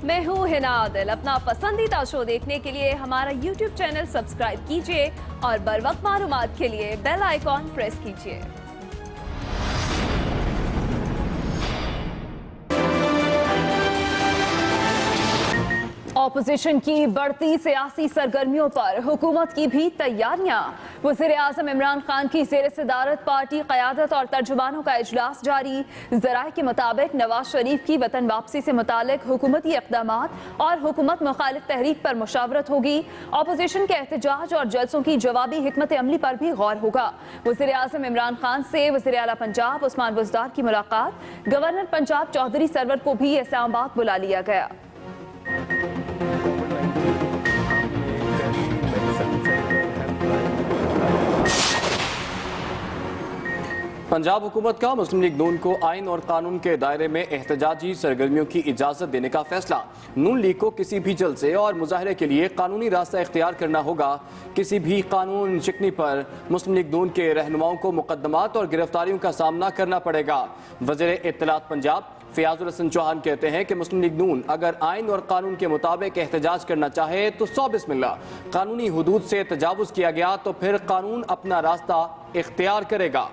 मैं हूँ हिना आदिल। अपना पसंदीदा शो देखने के लिए हमारा YouTube चैनल सब्सक्राइब कीजिए और बर वक्त मालूमात के लिए बेल आइकॉन प्रेस कीजिए। ऑपोजिशन की बढ़ती सियासी सरगर्मियों पर हुकूमत की भी तैयारियां। वज़ीर-ए-आज़म इमरान खान की ज़ेर-ए-सदारत पार्टी क़यादत और तर्जुमानों का इजलास जारी। ज़राए के मुताबिक नवाज शरीफ की वतन वापसी से मुतालिक हुकूमती इक़दामात और हुकूमत मुखालिफ तहरीक पर मुशावरत होगी। ऑपोजिशन के एहतजाज और जलसों की जवाबी हिकमत अमली पर भी गौर होगा। वज़ीर-ए-आज़म इमरान खान से वज़ीर आला पंजाब उस्मान बुज़दार की मुलाकात। गवर्नर पंजाब चौधरी सरवर को भी इस्लामाबाद बुला लिया गया। पंजाब हुकूमत का मुस्लिम लीग नून को आइन और कानून के दायरे में एहतजाजी सरगर्मियों की इजाज़त देने का फैसला। नून लीग को किसी भी जलसे और मुजाहरे के लिए कानूनी रास्ता इख्तियार करना होगा। किसी भी कानून शिकनी पर मुस्लिम लीग नून के रहनुमाओं को मुकदमात और गिरफ्तारियों का सामना करना पड़ेगा। वज़ीर इत्तलात पंजाब फयाजुल हसन चौहान कहते हैं कि मुस्लिम लीग नून अगर आइन और कानून के मुताबिक एहतजाज करना चाहे तो सौ बिस्मिल्लाह, कानूनी हुदूद से तजावुज़ किया गया तो फिर कानून अपना रास्ता इख्तियार करेगा।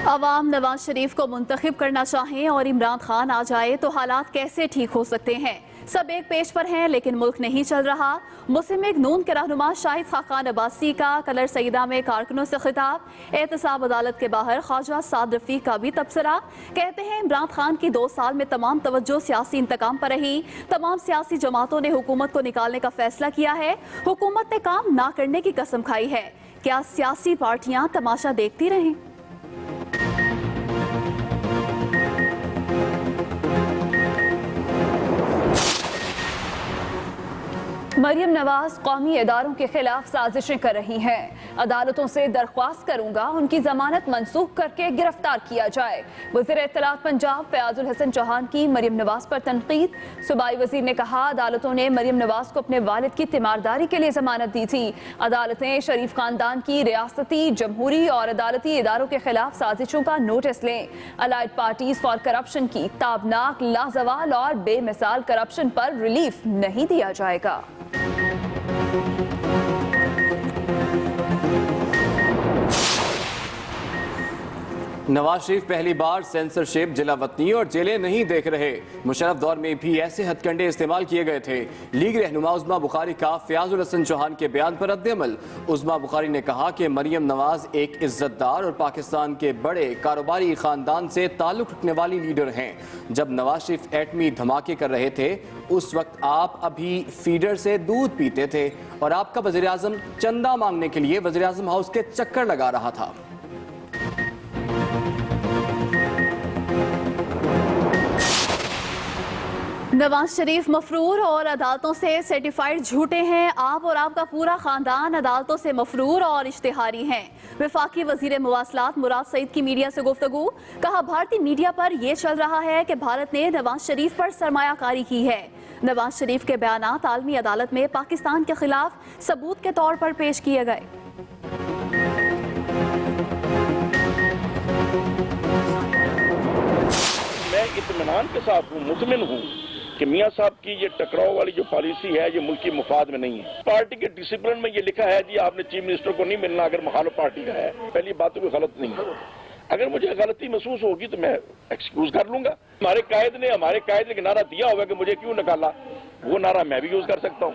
अवाम नवाज शरीफ को मुंतखब करना चाहें और इमरान खान आ जाए तो हालात कैसे ठीक हो सकते हैं। सब एक पेज पर हैं लेकिन मुल्क नहीं चल रहा। मुस्लिम लीग नून के रहनुमा शाहिद खाकान अब्बासी का कलर सईदा में कारकुनों से खिताब। एहतसाब अदालत के बाहर ख्वाजा साद रफीक का भी तबसरा। कहते हैं इमरान खान की 2 साल में तमाम तवज्जो सियासी इंतकाम पर रही। तमाम सियासी जमातों ने हुकूमत को निकालने का फैसला किया है। हुकूमत ने काम ना करने की कसम खाई है। क्या सियासी पार्टियां तमाशा देखती रहें? मरियम नवाज कौमी इदारों के खिलाफ साजिशें कर रही हैं। अदालतों से दरख्वास्त करूंगा उनकी जमानत मनसूख करके गिरफ्तार किया जाए। वज़ीर इत्तलात पंजाब फयाजुल हसन चौहान की मरियम नवाज पर तनकीद। सूबाई वज़ीर ने कहा अदालतों ने मरियम नवाज को अपने वालिद की तीमारदारी के लिए जमानत दी थी। अदालतें शरीफ खानदान की रियासती, जमहूरी और अदालती इदारों के खिलाफ साजिशों का नोटिस लें। अलाइड पार्टीज फॉर करप्शन की ताबनाक, लाजवाल और बेमिसाल करप्शन पर रिलीफ नहीं दिया जाएगा। नवाज शरीफ पहली बार सेंसरशिप, जिला वतनी और जेलें नहीं देख रहे। मुशर्रफ दौर में भी ऐसे हथकंडे इस्तेमाल किए गए थे। लीग रहनुमा उज़्मा बुखारी का फयाजुल हसन चौहान के बयान पर रद्द-ए-अमल। उज़्मा बुखारी ने कहा कि मरियम नवाज एक इज्जतदार और पाकिस्तान के बड़े कारोबारी खानदान से ताल्लुक रखने वाली लीडर हैं। जब नवाज शरीफ एटमी धमाके कर रहे थे उस वक्त आप अभी फीडर से दूध पीते थे और आपका वज़ीर आज़म चंदा मांगने के लिए वज़ीर आज़म हाउस के चक्कर लगा रहा था। नवाज शरीफ मफरूर और अदालतों से सर्टिफाइड झूठे हैं। आप और आपका पूरा खानदान अदालतों से मफरूर और इश्तिहारी हैं। वफाकी वजीर मवासलात मुराद सईद की मीडिया से गुफ्तगू। कहा भारतीय मीडिया पर यह चल रहा है कि भारत ने नवाज शरीफ पर सरमायाकारी की है। नवाज शरीफ के बयानात आलमी अदालत में पाकिस्तान के खिलाफ सबूत के तौर पर पेश किए गए। मैं इत्मीनान के साथ हूँ, मुतमिन हूँ कि मियाँ साहब की ये टकराव वाली जो पॉलिसी है ये मुल्क की मुफाद में नहीं है। पार्टी के डिसिप्लिन में ये लिखा है जी आपने चीफ मिनिस्टर को नहीं मिलना अगर मुखालिफ पार्टी का है। पहली बात तो कोई गलत नहीं है। अगर मुझे गलती महसूस होगी तो मैं एक्सक्यूज कर लूंगा। हमारे कायद ने एक नारा दिया हुआ कि मुझे क्यों निकाला, वो नारा मैं भी यूज कर सकता हूँ।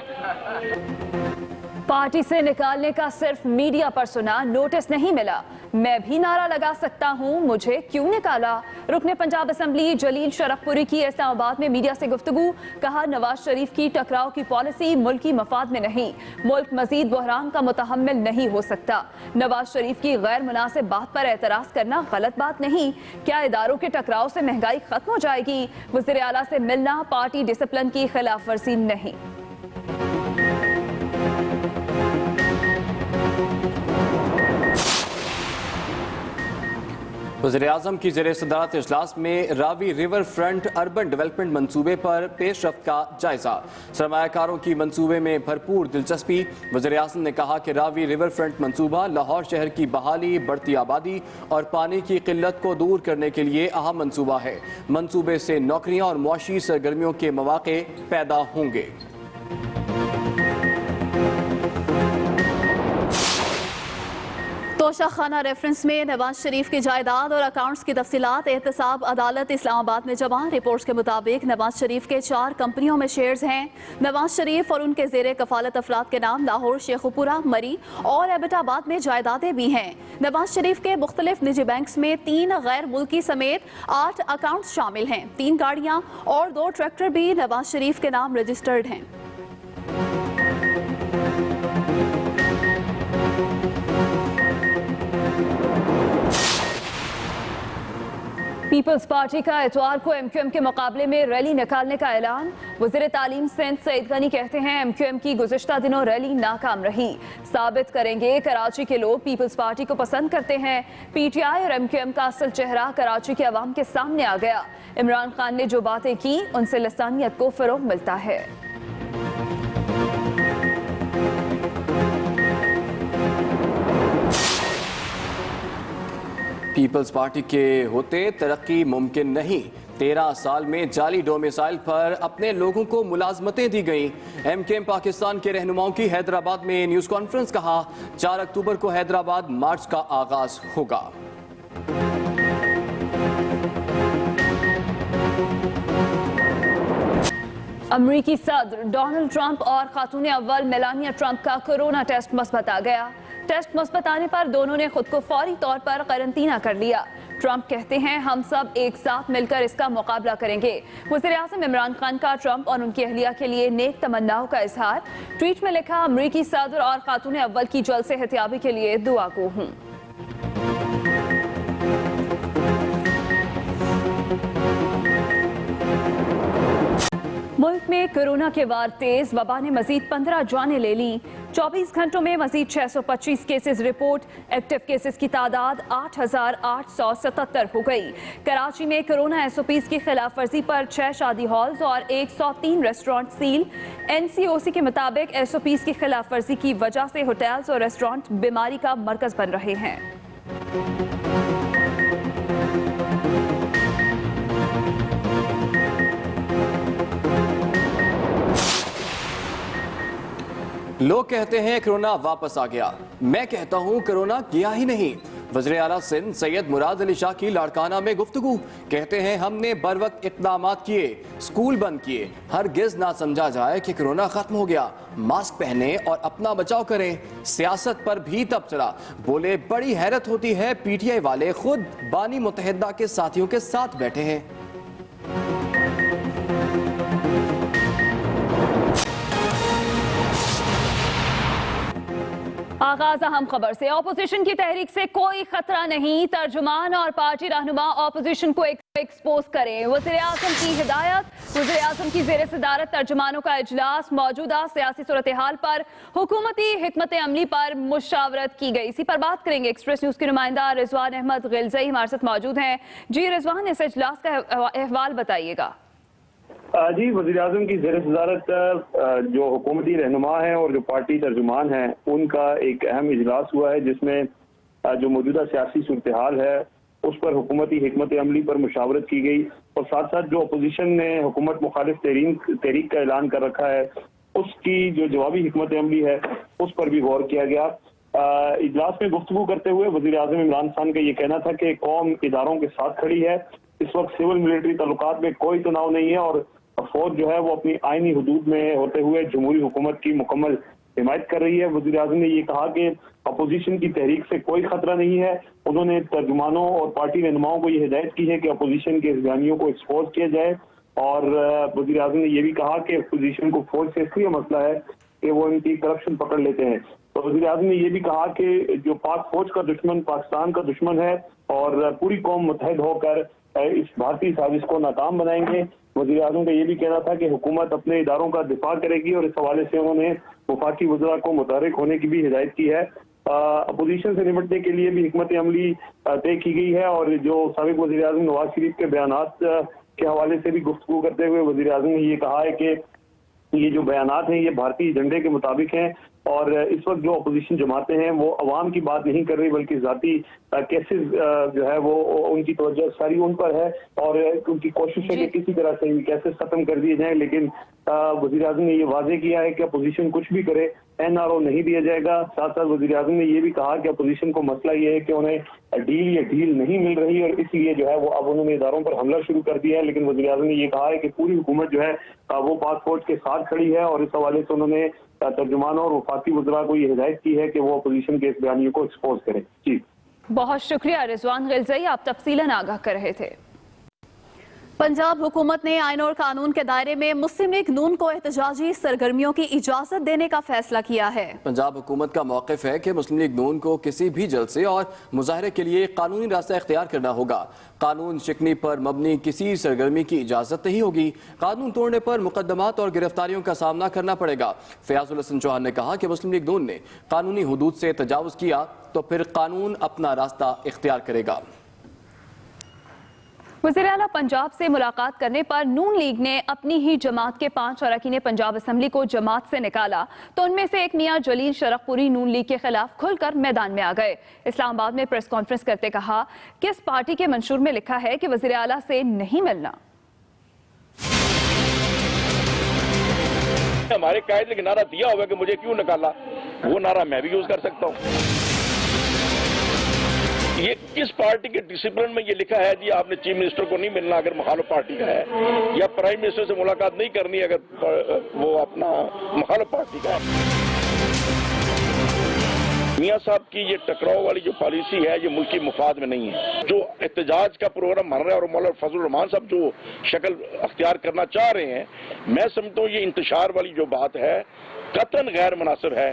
पार्टी से निकालने का सिर्फ मीडिया पर सुना, नोटिस नहीं मिला। मैं भी नारा लगा सकता हूं, मुझे क्यों निकाला। रुकने पंजाब असेंबली जलील शरफपुरी की इस्लामाबाद में मीडिया से गुफ्तगू। कहा नवाज शरीफ की टकराव की पॉलिसी मुल्क की मफाद में नहीं। मुल्क मजीद बहरान का मुतहम्मिल नहीं हो सकता। नवाज शरीफ की गैर मुनासिब बात पर एतराज करना गलत बात नहीं। क्या इदारों के टकराव से महंगाई खत्म हो जाएगी? वज़ीर आला से मिलना पार्टी डिसिप्लिन की खिलाफ वर्जी नहीं। वज़ीर-ए-आज़म की ज़ेर सदारत इजलास में Ravi river front urban development मंसूबे पर पेशरफ्त का जायजा। सरमायाकारों की मंसूबे में भरपूर दिलचस्पी। वज़ीर-ए-आज़म ने कहा कि रावी रिवर फ्रंट मंसूबा लाहौर शहर की बहाली, बढ़ती आबादी और पानी की किल्लत को दूर करने के लिए अहम मंसूबा है। मंसूबे से नौकरियां और मुआशी सरगर्मियों के मौके पैदा होंगे। तोशाखाना रेफरेंस में नवाज शरीफ की जायदाद और अकाउंट्स की तफसीलात एहतसाब अदालत इस्लामाबाद में जमा। रिपोर्ट्स के मुताबिक नवाज शरीफ के 4 कंपनियों में शेयर्स हैं। नवाज शरीफ और उनके जेर कफालत अफराद के नाम लाहौर, शेखुपुरा, मरी और एबटाबाद में जायदादें भी हैं। नवाज शरीफ के मुख्तलिफ निजी बैंक्स में 3 गैर मुल्की समेत 8 अकाउंट्स शामिल हैं। 3 गाड़ियाँ और 2 ट्रैक्टर भी नवाज शरीफ के नाम रजिस्टर्ड हैं। पीपल्स पार्टी का इतवार को एमक्यूएम के मुकाबले में रैली निकालने का ऐलान। वज़ीर तालीम सिंध सईद गनी कहते हैं एमक्यूएम की गुज़िश्ता दिनों रैली नाकाम रही। साबित करेंगे कराची के लोग पीपल्स पार्टी को पसंद करते हैं। पीटीआई और एमक्यूएम का असल चेहरा कराची के अवाम के सामने आ गया। इमरान खान ने जो बातें की उनसे लसानियत को फ़रोग़ मिलता है। पीपल्स पार्टी के होते तरक्की मुमकिन नहीं। 13 साल में जाली डोमिसाइल पर अपने लोगों को मुलाजमतें दी गईं। एमकेएम पाकिस्तान के रहनुमाओं की हैदराबाद में न्यूज़ कॉन्फ्रेंस। कहा 4 अक्टूबर को हैदराबाद मार्च का आगाज होगा। अमरीकी सदर डोनाल्ड ट्रंप और खातून अव्वल मेलानिया ट्रंप का कोरोना टेस्ट मुस्बत आ गया। टेस्ट मुस्बत आने पर दोनों ने खुद को फौरी तौर पर क्वारंटीना कर लिया। ट्रंप कहते हैं हम सब एक साथ मिलकर इसका मुकाबला करेंगे। वज़ीर-ए-आज़म इमरान खान का ट्रंप और उनकी अहलिया के लिए नेक तमन्नाओं का इजहार। ट्वीट में लिखा अमरीकी सदर और खातून अव्वल की जल्द से एहतियाबी के लिए दुआ गो हूँ। मुल्क में कोरोना के वार तेज। वबा ने मजीद 15 जानें ले ली। 24 घंटों में मजीद 625 केसेस रिपोर्ट। एक्टिव केसेस की तादाद 8,877 हो गई। कराची में कोरोना SOPs की खिलाफ वर्जी पर 6 शादी हॉल्स और 103 रेस्टोरेंट सील। NCOC के मुताबिक SOPs की खिलाफ वर्जी की वजह से होटल्स और रेस्टोरेंट बीमारी का मरकज बन रहे हैं। लोग कहते हैं कोरोना वापस आ गया। मैं कहता हूं कोरोना गया ही नहीं। वज़ीर आला सिंध सैयद मुराद अली शाह की लाड़काना में गुफ्तगू। कहते हैं हमने बर वक्त इक़दाम किए, स्कूल बंद किए। हरगिज़ ना समझा जाए कि कोरोना खत्म हो गया। मास्क पहने और अपना बचाव करें। सियासत पर भी तबसरा। बोले बड़ी हैरत होती है PTI वाले खुद बानी मुत्तहिदा के साथियों के साथ बैठे हैं। आगाज अहम खबर से। ऑपोजिशन की तहरीक से कोई खतरा नहीं। तर्जुमान और पार्टी रहनुमा ऑपोजिशन को एक्सपोज करें। वज़ीर-ए-आज़म की हिदायत। वज़ीर-ए-आज़म की ज़ेर सदारत तर्जुमानों का इजलास। मौजूदा सियासी सूरत हाल पर हुकूमती हिकमत अमली पर मुशावरत की गई। इसी पर बात करेंगे। एक्सप्रेस न्यूज़ की नुमाइंदा रिजवान अहमद गिलज़ई हमारे साथ मौजूद हैं। जी रिजवान, इस इजलास का अहवाल बताइएगा। जी, वज़ीर-ए-आज़म की ज़ेर सदारत जो हुकूमती रहनुमा हैं और जो पार्टी तर्जुमान हैं उनका एक अहम इजलास हुआ है, जिसमें जो मौजूदा सियासी सूरत हाल है उस पर हुकूमती हिकमत अमली पर मुशावरत की गई और साथ साथ जो अपोजिशन ने हुकूमत मुखालिफ तहरीक का ऐलान कर रखा है उसकी जो जवाबी हिकमत अमली है उस पर भी गौर किया गया। इजलास में गुफ्तगू करते हुए वज़ीर-ए-आज़म इमरान खान का ये कहना था कि कौम इदारों के साथ खड़ी है। इस वक्त सिविल मिलिट्री ताल्लुकात में कोई तनाव नहीं है और फौज जो है वो अपनी आईनी हुदूद में होते हुए जमहूरी हुकूमत की मुकम्मल हिमायत कर रही है। वज़ीर-ए-आज़म ने ये कहा कि अपोजिशन की तहरीक से कोई खतरा नहीं है। उन्होंने तर्जुमानों और पार्टी रहनुमाओं को ये हिदायत की है कि अपोजिशन के इल्जामियों को एक्सपोज किया जाए और वज़ीर-ए-आज़म ने यह भी कहा कि अपोजिशन को फौज से इसलिए मसला है कि वो इनकी करप्शन पकड़ लेते हैं। तो वज़ीर-ए-आज़म ने यह भी कहा कि जो पाक फौज का दुश्मन पाकिस्तान का दुश्मन है और पूरी कौम मुत्तहिद होकर इस भारतीय साजिश को नाकाम बनाएंगे। वज़ीर-ए-आज़म का ये भी कहना था कि हुकूमत अपने इदारों का दिफा करेगी और इस हवाले से उन्होंने वफाकी वज़रा को मुतहर्रिक होने की भी हिदायत की है। अपोजिशन से निपटने के लिए भी हिकमत अमली तय की गई है। और जो साबिक वज़ीर आज़म नवाज शरीफ के बयानात के हवाले से भी गुफ्तगू करते हुए वज़ीर आज़म ने ये कहा है कि ये जो बयानात हैं ये भारतीय एजेंडे के मुताबिक हैं और इस वक्त जो अपोजिशन जमातें हैं वो अवाम की बात नहीं कर रही बल्कि जाती केसेस जो है वो उनकी तवज्जो सारी उन पर है और उनकी कोशिश है कि किसी तरह से केसेस खत्म कर दिए जाएं। लेकिन वज़ीर आज़म ने ये वाजे किया है कि अपोजिशन कुछ भी करे NRO नहीं दिया जाएगा। साथ साथ वज़ीर आज़म ने ये भी कहा कि अपोजिशन को मसला ये है कि उन्हें डील नहीं मिल रही और इसलिए जो है वो अब उन्होंने इदारों पर हमला शुरू कर दिया है। लेकिन वज़ीर आज़म ने ये कहा है कि पूरी हुकूमत जो है वो पासपोर्ट के साथ खड़ी है और इस हवाले से उन्होंने तर्जुमानों और वफाकी वज़रा को ये हिदायत की है कि वो अपोजिशन के इस बयानियों को एक्सपोज करें। जी बहुत शुक्रिया रिजवान गिलज़ई, आप तफसीलन आगाह कर रहे थे। पंजाब हुकूमत ने आइन और कानून के दायरे में मुस्लिम लीग नून को एहतजाजी सरगर्मियों की इजाजत देने का फैसला किया है। पंजाब हुकूमत का मौक़िफ़ है कि मुस्लिम लीग नून को किसी भी जलसे और मुजाहरे के लिए कानूनी रास्ता इख्तियार करना होगा। कानून शिकनी पर मबनी किसी सरगर्मी की इजाज़त नहीं होगी। कानून तोड़ने पर मुकदमात और गिरफ्तारियों का सामना करना पड़ेगा। फयाजुल हसन चौहान ने कहा कि मुस्लिम लीग नून ने कानूनी हुदूद से तजावुज़ किया तो फिर कानून अपना रास्ता इख्तियार करेगा। वज़ीर आला पंजाब से मुलाकात करने पर नून लीग ने अपनी ही जमात के 5 अरकान पंजाब असम्बली को जमात से निकाला तो उनमें से एक मियां जलील शरकपुरी नून लीग के खिलाफ खुलकर मैदान में आ गए। इस्लामाबाद में प्रेस कॉन्फ्रेंस करते कहा कि इस पार्टी के मंशूर में लिखा है कि वज़ीर आला से नहीं मिलना। हमारे कायदे ने नारा दिया होगा कि मुझे क्यों निकाला, वो नारा मैं भी यूज कर सकता हूँ। ये किस पार्टी के डिसिप्लिन में ये लिखा है जी आपने चीफ मिनिस्टर को नहीं मिलना अगर मुखालिफ पार्टी का है, या प्राइम मिनिस्टर से मुलाकात नहीं करनी अगर वो अपना मुखालिफ पार्टी का है। मियां साहब की ये टकराव वाली जो पॉलिसी है ये मुल्की मुफाद में नहीं है। जो एहतजाज का प्रोग्राम बन रहा है और मौलाना फजल रहमान साहब जो शक्ल अख्तियार करना चाह रहे हैं, मैं समझता हूँ ये इंतशार वाली जो बात है कतन गैर मुनासिब है।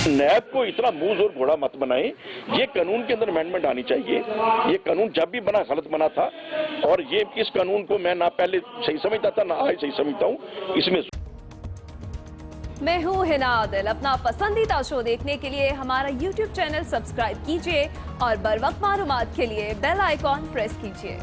नैब को इतना मुंह जोर घोड़ा मत बनाए, ये कानून के अंदर अमेंडमेंट आनी चाहिए। ये कानून जब भी बना गलत बना था और ये इस कानून को मैं ना पहले सही समझता था ना आज सही समझता हूँ। इसमें मैं हूँ हिना आदिल। अपना पसंदीदा शो देखने के लिए हमारा YouTube चैनल सब्सक्राइब कीजिए और बर वक्त मालूमात के लिए बेल आइकॉन प्रेस कीजिए।